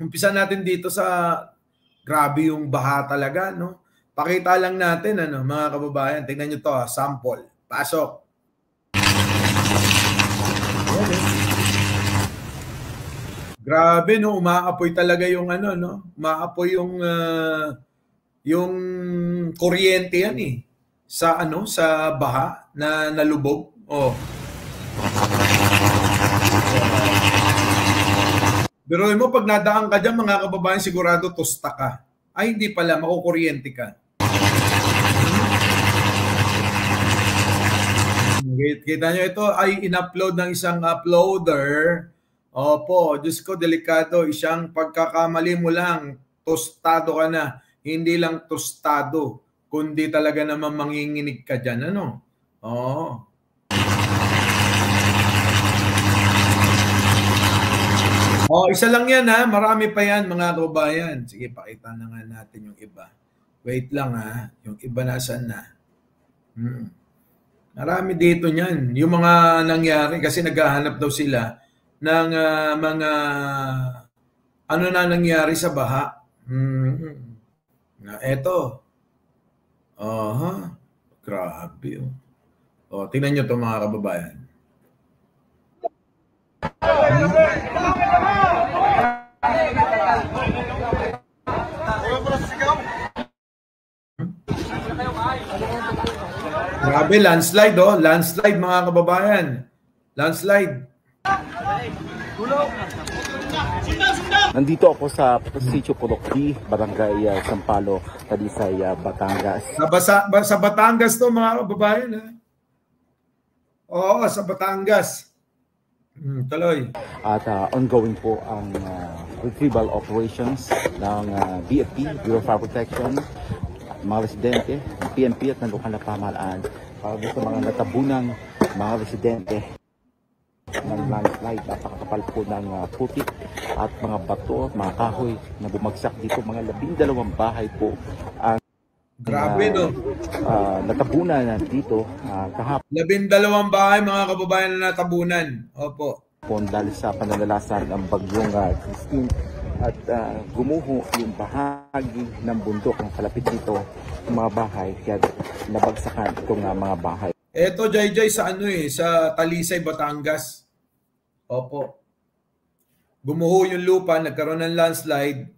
umpisa natin dito sa grabe yung baha talaga, no? Pakita lang natin, ano, mga kababayan. Tingnan nyo to, sample. Pasok. Grabe, no? Umaapoy talaga yung ano, no? Umaapoy yung kuryente yan eh. Sa ano, sa baha na nalubog. Oh. Pero mo, pag nadaan ka dyan, mga kababayan, sigurado tosta ka. Ay, hindi pala, makukuryente ka. Kita nyo, ito ay in-upload ng isang uploader. Opo, Diyos ko, delikado. Isang pagkakamali mo lang, tostado ka na. Hindi lang tostado, kundi talaga naman manginginig ka dyan. Ano? Oo. Oh, isa lang yan ha. Marami pa yan mga kababayan. Sige, pakita na nga natin yung iba. Wait lang ha. Yung iba nasan na. Marami dito niyan. Yung mga nangyari kasi naghahanap daw sila ng mga ano na nangyari sa baha. Eto. Grabe. Oh, tingnan nyo to mga kababayan. Grabe, landslide oh. Landslide mga kababayan. Landslide. Nandito ako sa Sitio Purokdi, Barangay Sampalo, Talisay, Batangas. Sa Batangas to mga kababayan ha. Oo, sa Batangas. Tuloy. At ongoing po ang retrieval operations ng BFP, Bureau of Fire Protection, mga residente, PNP at ng lokal na pamahalaan para sa mga natabunang mga residente ng landslide. Napakakapal po ng putik at mga bato at mga kahoy na bumagsak dito. Mga 12 bahay po ang grabe no. Natabunan dito kahapon. 12 bahay mga kababayan na natabunan. Opo. Dahil sa pananalasan ng bagyong Christine at gumuho yung bahagi ng bundok ng kalapit dito ng mga bahay kaya nabagsakan itong mga bahay. Eto Jay sa ano sa Talisay, Batangas. Opo. Gumuho yung lupa, nagkaroon ng landslide.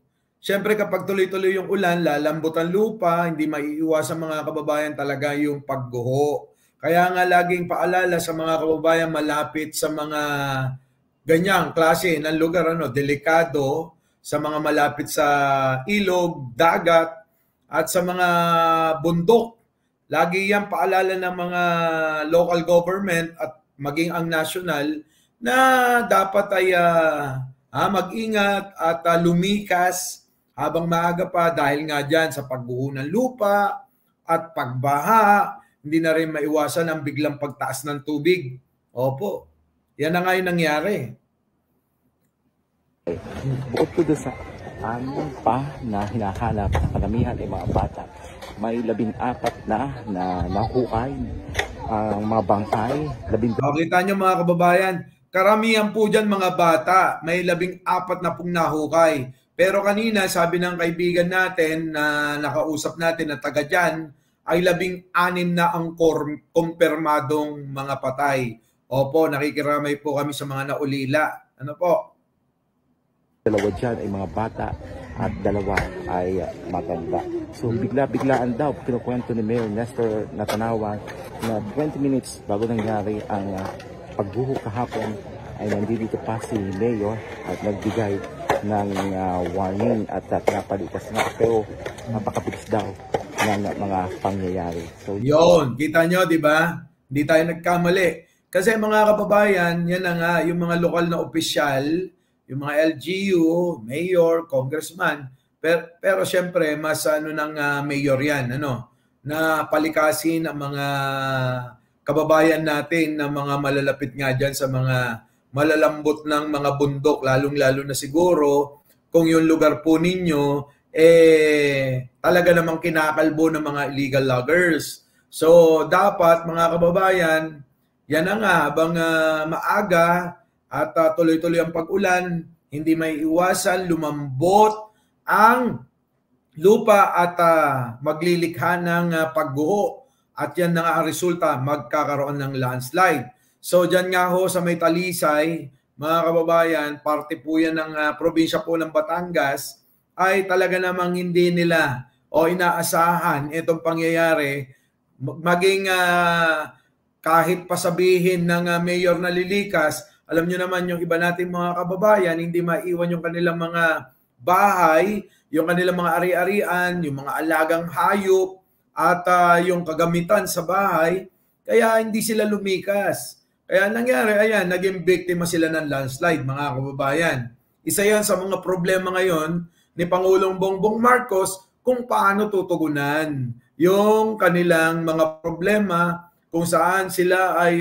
Siyempre kapag tuloy-tuloy yung ulan, lalambot ang lupa, hindi maiiwasan mga kababayan talaga yung pagguho. Kaya nga laging paalala sa mga kababayan malapit sa mga ganyang klase ng lugar, delikado, sa mga malapit sa ilog, dagat, at sa mga bundok. Lagi yan paalala ng mga local government at maging ang national na dapat ay mag-ingat at lumikas habang maaga pa dahil nga dyan sa pagguho ng lupa at pagbaha, hindi na rin maiwasan ang biglang pagtaas ng tubig. Opo, yan na nga yung nangyari. Bukod po doon sa anim pa na hinahanap na karamihan ay mga bata, may 14 na nahukay ang mga bangkay. Kita nyo mga kababayan, karamihan po dyan mga bata, may 14 na pong nahukay. Pero kanina sabi ng kaibigan natin na nakausap natin na taga dyan, ay 16 na ang kumpirmadong mga patay. Opo, nakikiramay po kami sa mga naulila. Ano po? 2 dyan ay mga bata at 2 ay matanda. So bigla-biglaan daw, kinukwento ni Mayor Nestor Natanawan na 20 minutes bago nangyari ang pagbuho kahapon ay nandito pa si Mayor at nagbigay ng warning at pinapalikas na pero napakabilis daw ng mga pangyayari. So yun, kita nyo, di ba? Hindi tayo nagkamali. Kasi mga kababayan, yan na nga, yung mga lokal na opisyal, yung mga LGU, mayor, congressman, pero syempre, mas ng mayor yan, na palikasin ang mga kababayan natin na mga malalapit nga dyan sa mga malalambot ng mga bundok, lalong-lalo na siguro, kung yung lugar po ninyo, talaga namang kinakalbo ng mga illegal loggers. So, dapat mga kababayan, yan na nga, habang maaga at tuloy-tuloy ang pag-ulan, hindi may iwasan lumambot ang lupa at maglilikha ng pagguho. At yan na nga ang resulta, magkakaroon ng landslide. So dyan nga ho sa may Talisay, mga kababayan, parte po yan ng probinsya po ng Batangas, ay talaga namang hindi nila o inaasahan itong pangyayari. Maging kahit pasabihin ng mayor na lilikas, alam nyo naman yung iba nating mga kababayan, hindi maiwan yung kanilang mga bahay, yung kanilang mga ari-arian, yung mga alagang hayop, at yung kagamitan sa bahay, kaya hindi sila lumikas. Kaya nangyari, ayan, naging biktima sila ng landslide, mga kababayan. Isa yan sa mga problema ngayon ni Pangulong Bongbong Marcos kung paano tutugunan yung kanilang mga problema kung saan sila ay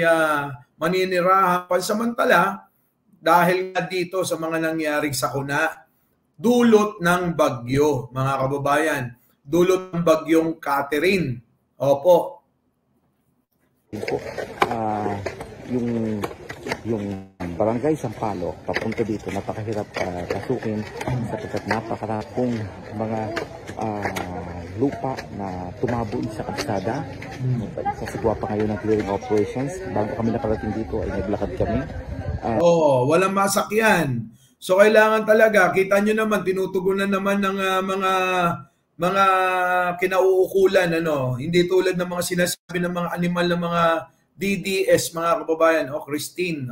maninirahan pansamantala dahil nga dito sa mga nangyaring sakuna. Dulot ng bagyo, mga kababayan. Dulot ng bagyong Catherine. Opo. Yung barangay Sampaloc papunta dito napakahirap pasukin sapagkat napakaraming mga lupa na tumaboy sa kalsada. Sasagawa pa ngayon ng clearing operations. Bago kami nakarating dito ay naglakad kami. Walang masakyan. So kailangan talaga, kita nyo naman, tinutugunan naman ng mga kinauukulan, hindi tulad ng mga sinasabi ng mga animal ng mga DDS, mga kababayan, Christine,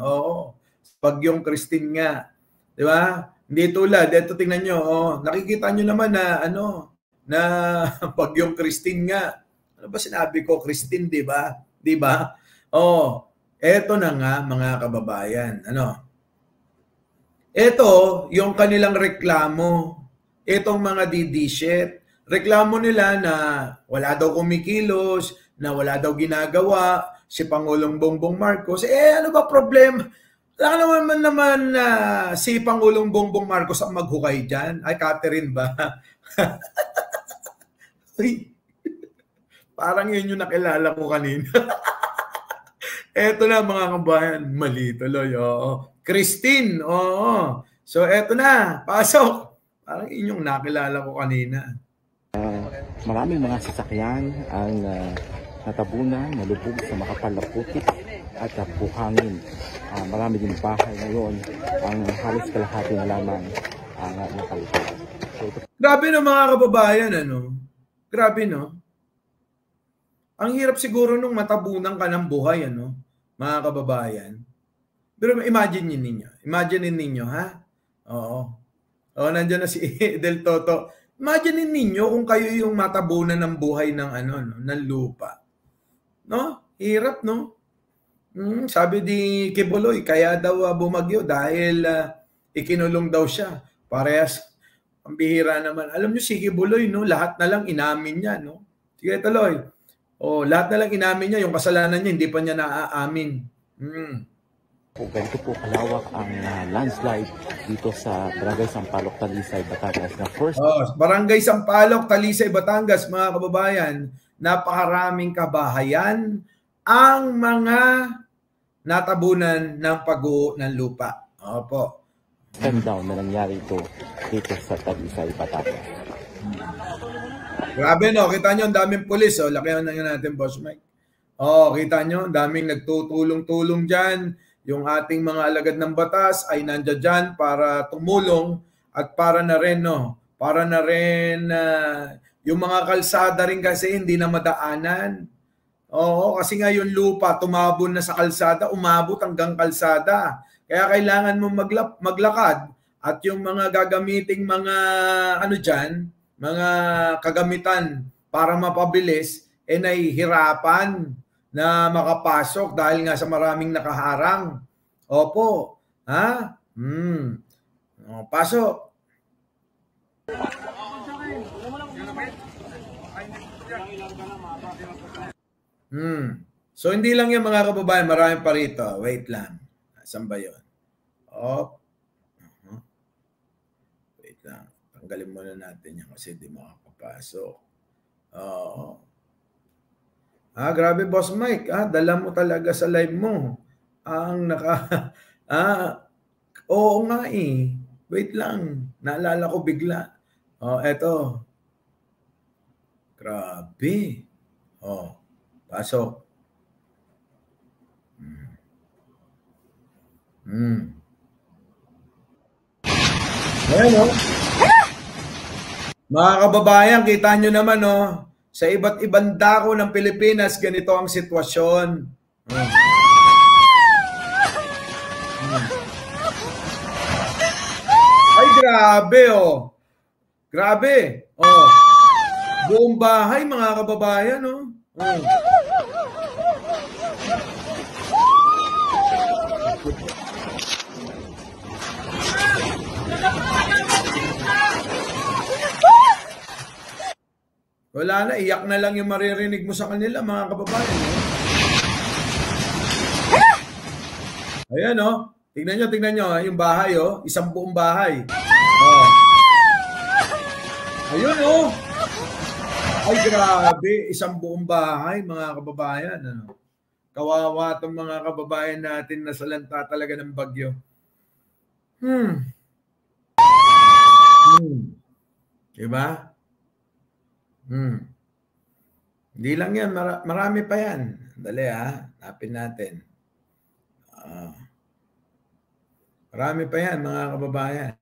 bagyong Christine nga, di ba? Hindi tulad, eto tingnan nyo, nakikita nyo naman na, na bagyong Christine nga. Ano ba sinabi ko, Christine, di ba? Di ba? Eto na nga, mga kababayan, Ito, yung kanilang reklamo, itong mga DD-shit, reklamo nila na wala daw kumikilos, na wala daw ginagawa si Pangulong Bongbong Marcos. Ano ba problema? Wala naman si Pangulong Bongbong Marcos ang maghukay dyan. Ay, Catherine ba? Parang yun yung nakilala ko kanina. Eto na mga kabayan, mali tuloy. Christine, So eto na, pasok. Parang yun yung nakilala ko kanina. Maraming mga sasakyan ang natabunan, nalubog sa makapal na putik at buhangin. Marami din bahay ngayon ang halos kalahati na lamang ang nakalipad. Grabe no mga kababayan, Grabe no. Ang hirap siguro nung matabunan ka ng buhay, mga kababayan. Pero imagine ninyo, ha? Nandiyan na si Del Toto. Imagine ninyo kung kayo yung matabunan ng buhay ng ng lupa. No? Hirap, no? Sabi ni Kibuloy, kaya daw bumagyo dahil ikinulong daw siya. Parehas ang bihira naman. Alam niyo si Kibuloy, no? Lahat na lang inamin niya, no? Sige, tuloy. Lahat na lang inamin niya, yung kasalanan niya, hindi pa niya naaamin. Ganito po kalawak ang landslide dito sa Barangay Sampaloc, Talisay, Batangas. Barangay Sampaloc, Talisay, Batangas, mga kababayan, napakaraming kabahayan ang mga natabunan ng pagguho ng lupa. Opo. Stand down na nangyari ito dito sa Talisay, Batangas. Grabe, no? Kita nyo, ang daming pulis. Lakihan na natin, Boss Mike. Kita nyo, ang daming nagtutulong-tulong dyan. Yung ating mga alagad ng batas ay nandiyan dyan para tumulong at para na rin, yung mga kalsada rin kasi hindi na madaanan. Kasi nga yung lupa, tumabon na sa kalsada, umabot hanggang kalsada. Kaya kailangan mo maglakad at yung mga gagamiting mga mga kagamitan para mapabilis, nahihirapan na makapasok dahil nga sa maraming nakaharang. Opo. Ha? Pasok. So hindi lang yung mga kababayan, marami pa rito. Wait lang. Saan ba yun? Wait lang. Tanggalin muna natin yan kasi hindi makakapasok. Grabe, Boss Mike. Dala mo talaga sa live mo. Oo nga eh. Wait lang. Naalala ko bigla. Oh, eto. Grabe. Oh, pasok. Ayan, oh. Mga kababayan, kita nyo naman, oh. Sa iba't ibang dako ng Pilipinas, ganito ang sitwasyon. Ay, grabe, oh. Grabe. Oh. Buong bahay, mga kababayan, oh. Wala na, iyak na lang yung maririnig mo sa kanila, mga kababayan. Ayan, oh. Tingnan nyo, yung bahay, oh. Isang buong bahay. Oh. Ayun, oh. Ay, grabe. Isang buong bahay, mga kababayan. Ano? Kawawa itong mga kababayan natin na salanta talaga ng bagyo. Diba? Hindi lang yan. Marami pa yan. Dali, ha. Napin natin. Marami pa yan, mga kababayan.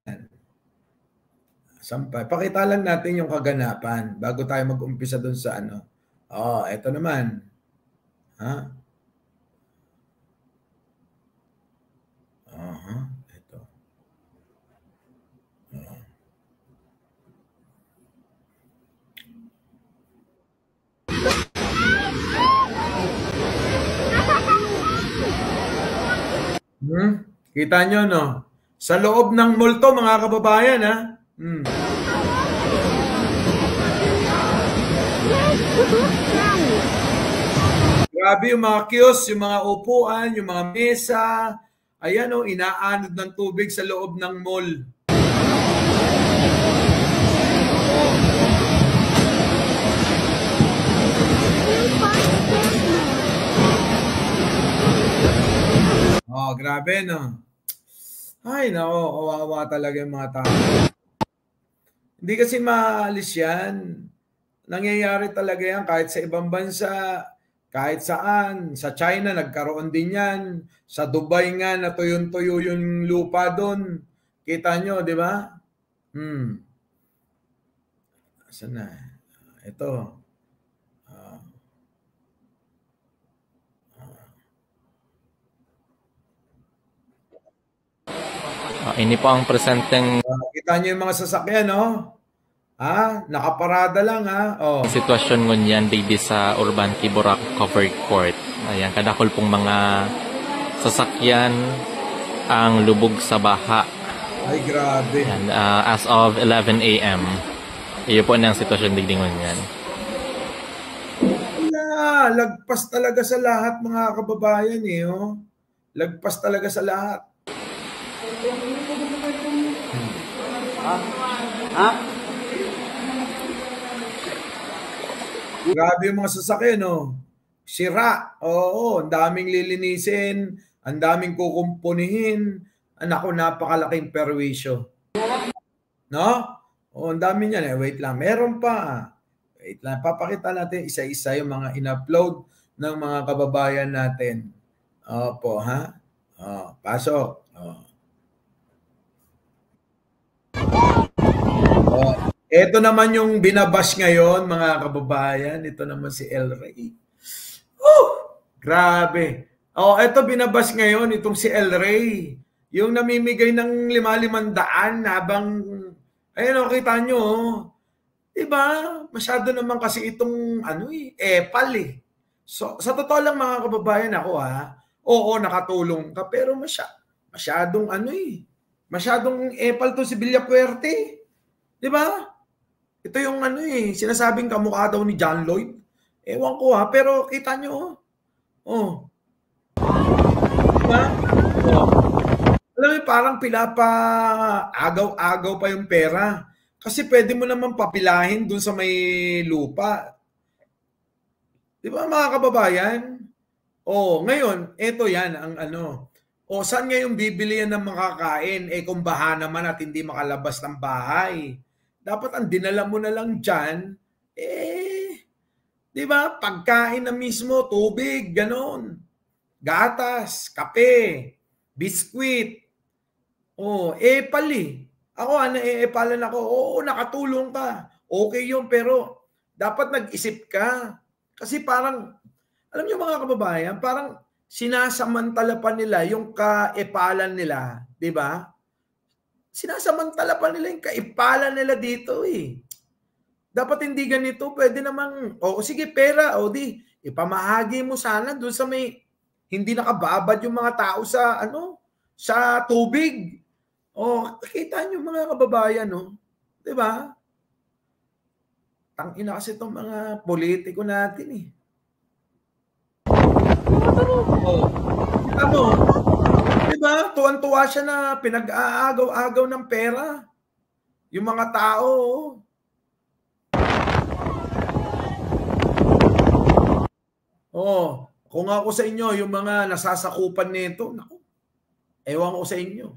Sampay. Pakita lang natin yung kaganapan bago tayo mag-umpisa dun sa ano. Oh, eto naman. Ha? Ito. Kita nyo, no? Sa loob ng mall to, mga kababayan, ha? Grabe yung mga kiosk, yung mga upuan, yung mga mesa. Ayan, oh, inaanod ng tubig sa loob ng mall. Oh, grabe, no? Ay, nako, kawawa talaga yung mga tao. Hindi kasi maalis yan. Nangyayari talaga yan kahit sa ibang bansa, kahit saan. Sa China, nagkaroon din yan. Sa Dubai nga, natuyon-tuyo yung lupa doon. Kita nyo, di ba? Saan na? Ito. Ini po ang presenteng Kita nyo yung mga sasakyan, no? Nakaparada lang, ha? Oh. Sitwasyon ngunyan baby sa Urban Kiborak Covered Court. Ayan, kadakol pong mga sasakyan ang lubog sa baha. Ay, grabe. Ayan, as of 11 a.m. Iyo po na ang sitwasyon digding ngunyan. Wala, lagpas talaga sa lahat, mga kababayan, eh, oh. Lagpas talaga sa lahat. Grabe yung mga sasakyan, no? Sira. Oo, ang daming lilinisin, ang daming kukumpunihin. Naku, napakalaking perwisyo. No? Oo, ang dami niyan. Wait lang, meron pa. Wait lang, papakita natin isa-isa yung mga in-upload ng mga kababayan natin. Opo, ha? Pasok. Ito naman yung binabash ngayon, mga kababayan. Ito naman si El Rey. Grabe. Ito binabash ngayon, itong si El Rey. Yung namimigay ng 5,500 habang, ayun, kita nyo. Diba? Masyado naman kasi itong, epal eh. So, sa totoo lang, mga kababayan, ako, oo, nakatulong ka, pero masyadong, masyadong epal to si Villapuerte. Diba? Ito yung sinasabing kamukha daw ni John Lloyd. Ewan ko, pero kita nyo, diba? Alam mo, parang agaw-agaw pa yung pera. Kasi pwede mo naman papilahin dun sa may lupa. Di ba, mga kababayan? Ngayon, ito yan ang O saan ngayon bibili yan ng makakain? Eh kung baha naman at hindi makalabas ng bahay. Dapat ang dinala mo na lang dyan, di ba? Pagkain na mismo, tubig, ganon. Gatas, kape, biskwit. Pali. Ako, naeepalan ako. Oo, nakatulong ka. Okay yun, pero dapat nag-isip ka. Kasi parang, alam niyo mga kababayan, parang sinasamantala pa nila yung kaepalan nila, di ba? Sinasamantala pa nila yung kaipalan nila dito eh. Dapat hindi ganito, pwede namang, sige pera, di, ipamahagi mo sana doon sa may hindi nakababad yung mga tao sa sa tubig. Kita niyo mga kababayan, no? 'Di ba? Tangina kasi itong mga politiko natin eh. Kita mo, 'di ba? Tuwan-tuwa siya na pinag-aagaw-agaw ng pera. Yung mga tao, kung ako sa inyo, yung mga nasasakupan nito, naku, ewan ko sa inyo.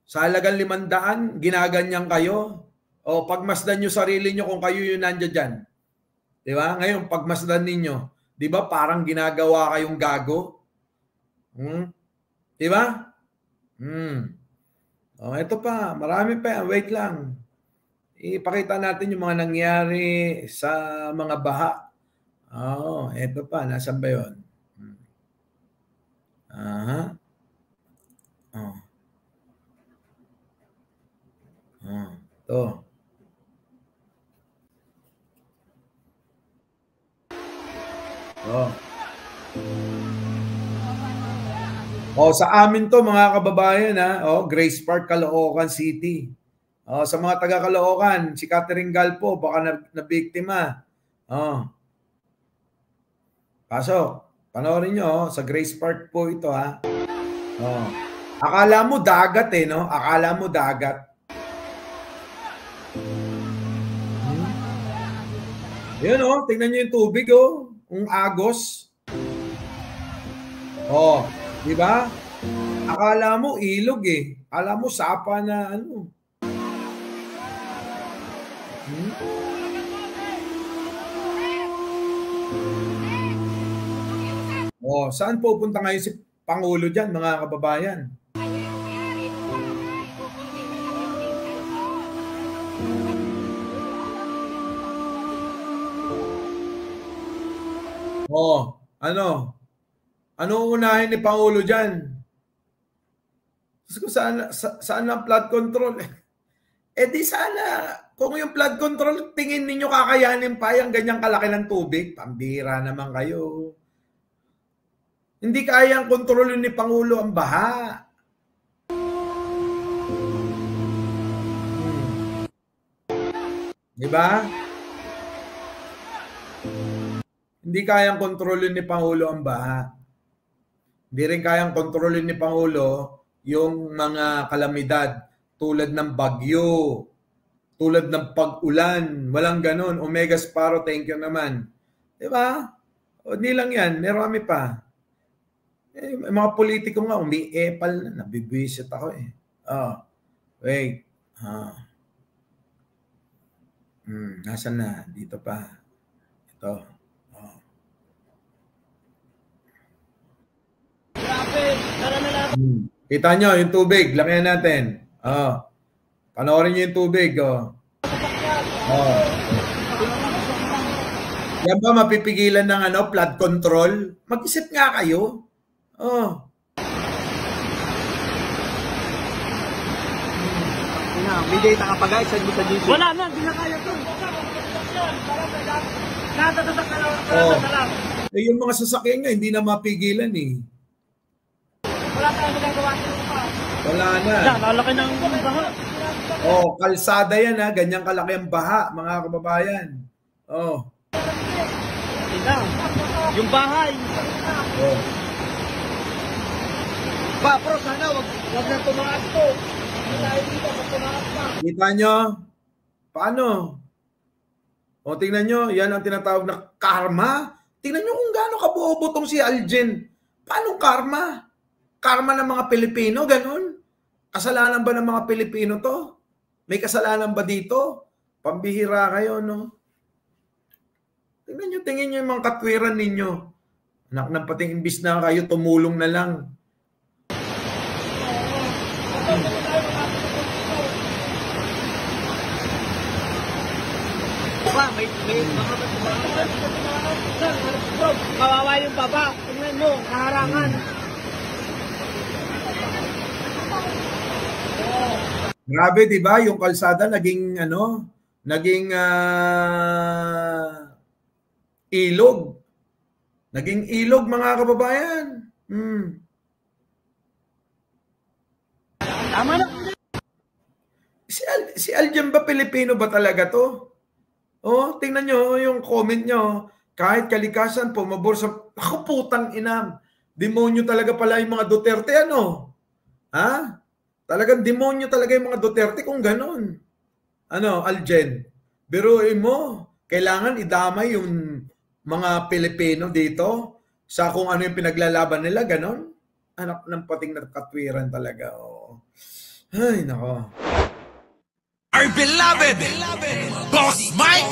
Sa halagang 500, ginaganyan kayo. Pagmasdan nyo sarili nyo kung kayo yung nandiyan dyan. Di ba? Ngayon, pagmasdan ninyo, di ba parang ginagawa kayong gago? Di ba? Ito pa, marami pa. Wait lang. Ipakita natin yung mga nangyari sa mga baha. Ito pa. Nasaan ba yun? Ito. Sa amin to mga kababayan Grace Park, Caloocan City. Sa mga taga Caloocan, si Catherine Galpo baka nabiktima. Pasok. Panoorin nyo sa Grace Park po ito Akala mo dagat no? Akala mo dagat. Yun tingnan nyo yung tubig yung agos. Di ba? Akala mo ilog Akala mo sapa na Saan pupunta ngayon si Pangulo dyan, mga kababayan? Ano unahin ni Pangulo dyan? Saan ang flood control? Di sana, kung yung flood control, tingin ninyo kakayanin pa yung ganyang kalaki ng tubig, pambira naman kayo. Hindi kayang kontrolin ni Pangulo ang baha. Di ba? Hindi kayang kontrolin ni Pangulo ang baha. Hindi rin kayang kontrolin ni Pangulo yung mga kalamidad tulad ng bagyo, tulad ng pag-ulan. Walang ganon. Omega Sparrow, thank you naman. Di ba? Hindi lang yan. Marami pa. Mga politiko nga, umi-epal na. Nabibisit ako Wait. Nasaan na? Dito pa. Ito. Kita nyo yung tubig. Lakihan natin. Panoorin nyo yung tubig. Yan ba mapipigilan ng flood control? Mag-isip nga kayo. May data ka pa guys, send mo sa GC. Wala na, hindi na kaya to. Natatatak ka lang. Yung mga sasakyan nga, hindi na mapigilan Wala tayong magagawa pa. Wala na. Lalaki ng baha. Kalsada yan ganyang kalaki ang baha, mga kababayan. Yung bahay. Pero sana wag na tumaas to. Kita nyo? Paano? Tingnan nyo, yan ang tinatawag na karma. Tingnan nyo kung gaano kabuo-butong si Aljen. Paano karma? Karma ng mga Pilipino, ganun? Kasalanan ba ng mga Pilipino to? May kasalanan ba dito? Pambihira kayo, no? Tingnan nyo yung mga katwiran ninyo. Anak ng pating imbis na kayo, tumulong na lang. Ba, may mga kawawa yung baba. Tingnan mo, kaharangan. Grabe, di ba? Yung kalsada naging ilog. Naging ilog, mga kababayan. Tama na. Si Aljan ba Pilipino ba talaga to? Oh, tingnan nyo yung comment nyo. Kahit kalikasan, pumabor sa... Ako, putang inam. Demonyo talaga pala yung mga Duterte, ano? Ha? Talagang demonyo talaga yung mga Duterte kung ganun. Ano, Aljen? Biruin mo, kailangan idamay yung mga Pilipino dito sa kung ano yung pinaglalaban nila, ganun? Anak ng pating nakatwiran talaga. Oh. Ay, nako. Our beloved Boss Mike